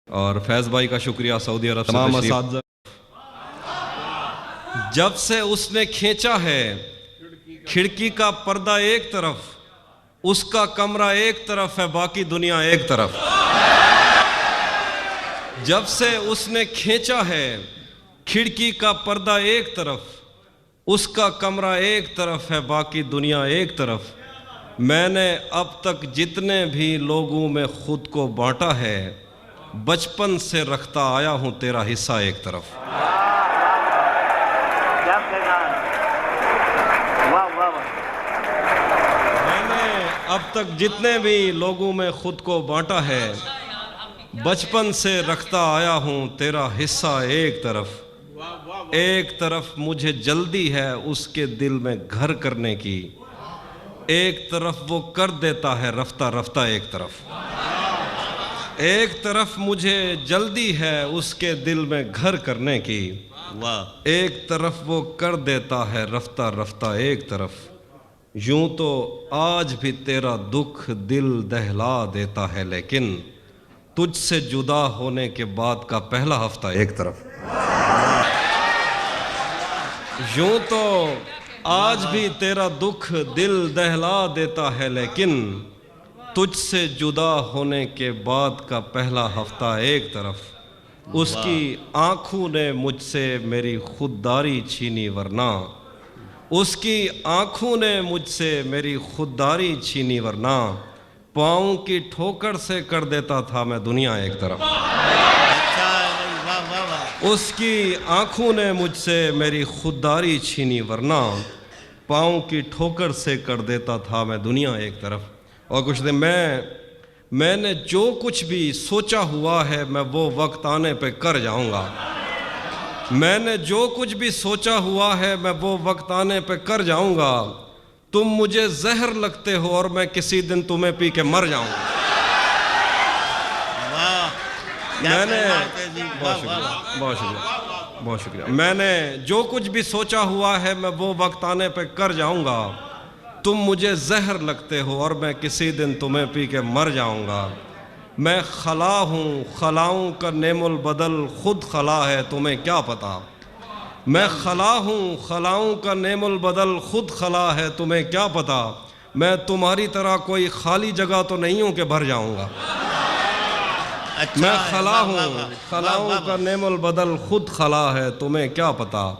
اور فیض بھائی کا شکریہ سعودی عرب سے تمام اساتذہ. جب سے اس نے کھینچا ہے کھڑکی کا پردہ ایک طرف، اس کا کمرہ ایک طرف ہے، باقی دنیا ایک طرف. جب سے اس نے کھینچا ہے کھڑکی کا پردہ ایک طرف، اس کا کمرہ ایک طرف ہے، باقی دنیا ایک طرف. میں نے اب تک جتنے بھی لوگوں میں خود کو بانٹا ہے، بچپن سے رکھتا آیا ہوں تیرا حصہ ایک طرف. میں نے اب تک جتنے بھی لوگوں میں خود کو بانٹا ہے، بچپن سے رکھتا آیا ہوں تیرا حصہ ایک طرف. ایک طرف مجھے جلدی ہے اس کے دل میں گھر کرنے کی، ایک طرف وہ کر دیتا ہے رفتہ رفتہ ایک طرف. ایک طرف مجھے جلدی ہے اس کے دل میں گھر کرنے کی، ایک طرف وہ کر دیتا ہے رفتہ رفتہ ایک طرف. یوں تو آج بھی تیرا دکھ دل دہلا دیتا ہے، لیکن تجھ سے جدا ہونے کے بعد کا پہلا ہفتہ ایک طرف. یوں تو آج بھی تیرا دکھ دل دہلا دیتا ہے، لیکن تجھ سے جدا ہونے کے بعد کا پہلا ہفتہ ایک طرف. اس کی آنکھوں نے مجھ سے میری خودداری چھینی، ورنہ اس کی آنکھوں نے مجھ سے میری خودداری چھینی، ورنہ پاؤں کی ٹھوکر سے کر دیتا تھا میں دنیا ایک طرف. اس کی آنکھوں نے مجھ سے میری خودداری چھینی، ورنہ پاؤں کی ٹھوکر سے کر دیتا تھا میں دنیا ایک طرف. اور کچھ دن میں نے جو کچھ بھی سوچا ہوا ہے میں وہ وقت آنے پہ کر جاؤں گا. میں نے جو کچھ بھی سوچا ہوا ہے میں وہ وقت آنے پہ کر جاؤں گا. تم مجھے زہر لگتے ہو اور میں کسی دن تمہیں پی کے مر جاؤں گا. میں نے بہت شکریہ. میں نے جو کچھ بھی سوچا ہوا ہے میں وہ وقت آنے پہ کر جاؤں گا. تم مجھے زہر لگتے ہو اور میں کسی دن تمہیں پی کے مر جاؤں گا. میں خلا ہوں، خلاؤں کا نعم البدل خود خلا ہے، تمہیں کیا پتا. میں خلا ہوں، خلاؤں کا نعم البدل خود خلا ہے، تمہیں کیا پتا. میں تمہاری طرح کوئی خالی جگہ تو نہیں ہوں کہ بھر جاؤں گا. میں خلا ہوں، خلاؤں کا نعم البدل خود خلا ہے، تمہیں کیا پتا.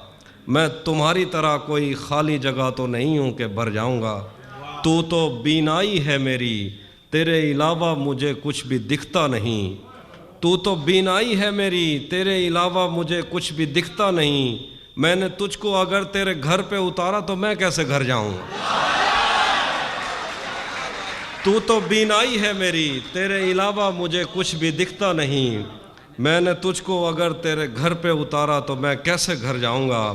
میں تمہاری طرح کوئی خالی جگہ تو نہیں ہوں کہ بھر جاؤں گا. تو بینائی ہے میری، تیرے علاوہ مجھے کچھ بھی دکھتا نہیں. تو بینائی ہے میری، تیرے علاوہ مجھے کچھ بھی دکھتا نہیں. میں نے تجھ کو اگر تیرے گھر پہ اتارا تو میں کیسے گھر جاؤں. تو بینائی ہے میری، تیرے علاوہ مجھے کچھ بھی دکھتا نہیں. میں نے تجھ کو اگر تیرے گھر پہ اتارا تو میں کیسے گھر جاؤں گا.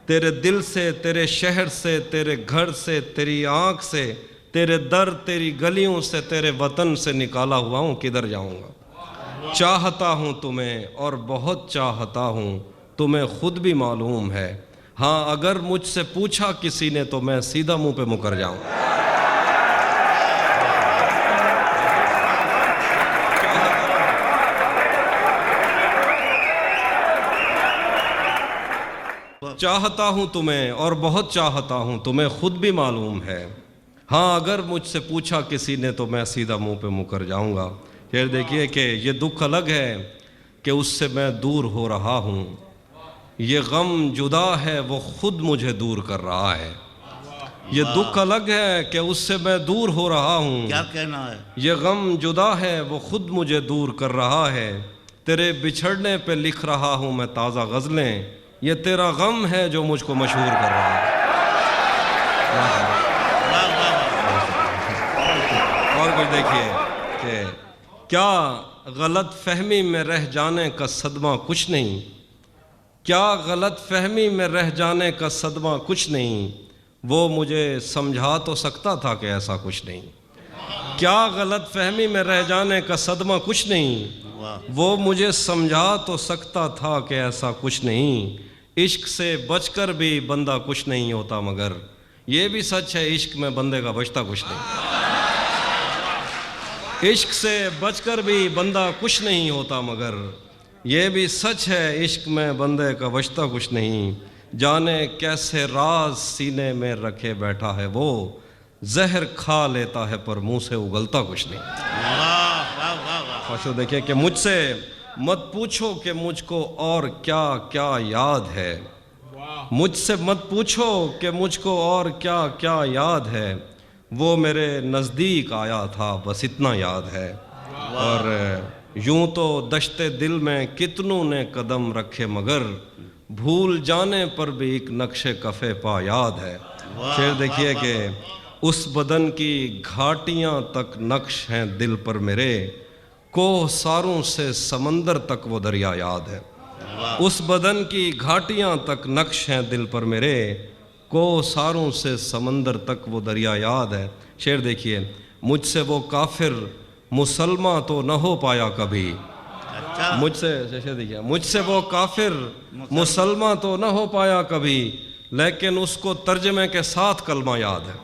تیرے دل سے، تیرے شہر سے، تیرے گھر سے، تیری آنکھ سے، تیرے در، تیری گلیوں سے، تیرے وطن سے نکالا ہوا ہوں، کدھر جاؤں گا. چاہتا ہوں تمہیں اور بہت چاہتا ہوں، تمہیں خود بھی معلوم ہے. ہاں اگر مجھ سے پوچھا کسی نے تو میں سیدھا منہ پہ مکر جاؤں. چاہتا ہوں تمہیں اور بہت چاہتا ہوں، تمہیں خود بھی معلوم ہے. ہاں اگر مجھ سے پوچھا کسی نے تو میں سیدھا منہ پہ مکر جاؤں گا. پھر دیکھیے کہ یہ دکھ الگ ہے کہ اس سے میں دور ہو رہا ہوں. یہ غم جدا ہے وہ خود مجھے دور کر رہا ہے. یہ دکھ الگ ہے کہ اس سے میں دور ہو رہا ہوں. کیا کہنا ہے. یہ غم جدا ہے وہ خود مجھے دور کر رہا ہے. تیرے بچھڑنے پہ لکھ رہا ہوں میں تازہ غزلیں. یہ تیرا غم ہے جو مجھ کو مشہور کر رہا ہے. اور کچھ دیکھیے کہ کیا غلط فہمی میں رہ جانے کا صدمہ کچھ نہیں. کیا غلط فہمی میں رہ جانے کا صدمہ کچھ نہیں. وہ مجھے سمجھا تو سکتا تھا کہ ایسا کچھ نہیں. کیا غلط فہمی میں رہ جانے کا صدمہ کچھ نہیں. وہ مجھے سمجھا تو سکتا تھا کہ ایسا کچھ نہیں. عشق سے بچ کر بھی بندہ کچھ نہیں ہوتا، مگر یہ بھی سچ ہے عشق میں بندے کا بچتا کچھ نہیں. عشق سے بچ کر بھی بندہ کچھ نہیں ہوتا، مگر یہ بھی سچ ہے عشق میں بندے کا بچتا کچھ نہیں، جانے کیسے راز سینے میں رکھے بیٹھا ہے وہ، زہر کھا لیتا ہے پر منہ سے اگلتا کچھ نہیں۔ خوشو دیکھیں کہ مجھ سے مت پوچھو کہ مجھ کو اور کیا کیا یاد ہے، مجھ سے مت پوچھو کہ مجھ کو اور کیا کیا یاد ہے، وہ میرے نزدیک آیا تھا بس اتنا یاد ہے، اور یوں تو دشت دل میں کتنوں نے قدم رکھے مگر بھول جانے پر بھی ایک نقش کفے پا یاد ہے۔ شعر دیکھیے کہ اس بدن کی گھاٹیاں تک نقش ہیں دل پر میرے، کوہ ساروں سے سمندر تک وہ دریا یاد ہے۔ اس بدن کی گھاٹیاں تک نقش ہیں دل پر میرے، کوہ ساروں سے سمندر تک وہ دریا یاد ہے۔ شعر دیکھیے، مجھ سے وہ کافر مسلمان تو نہ ہو پایا کبھی، مجھ سے شعر دیکھیے، مجھ سے وہ کافر مسلمان تو نہ ہو پایا کبھی، لیکن اس کو ترجمے کے ساتھ کلمہ یاد ہے۔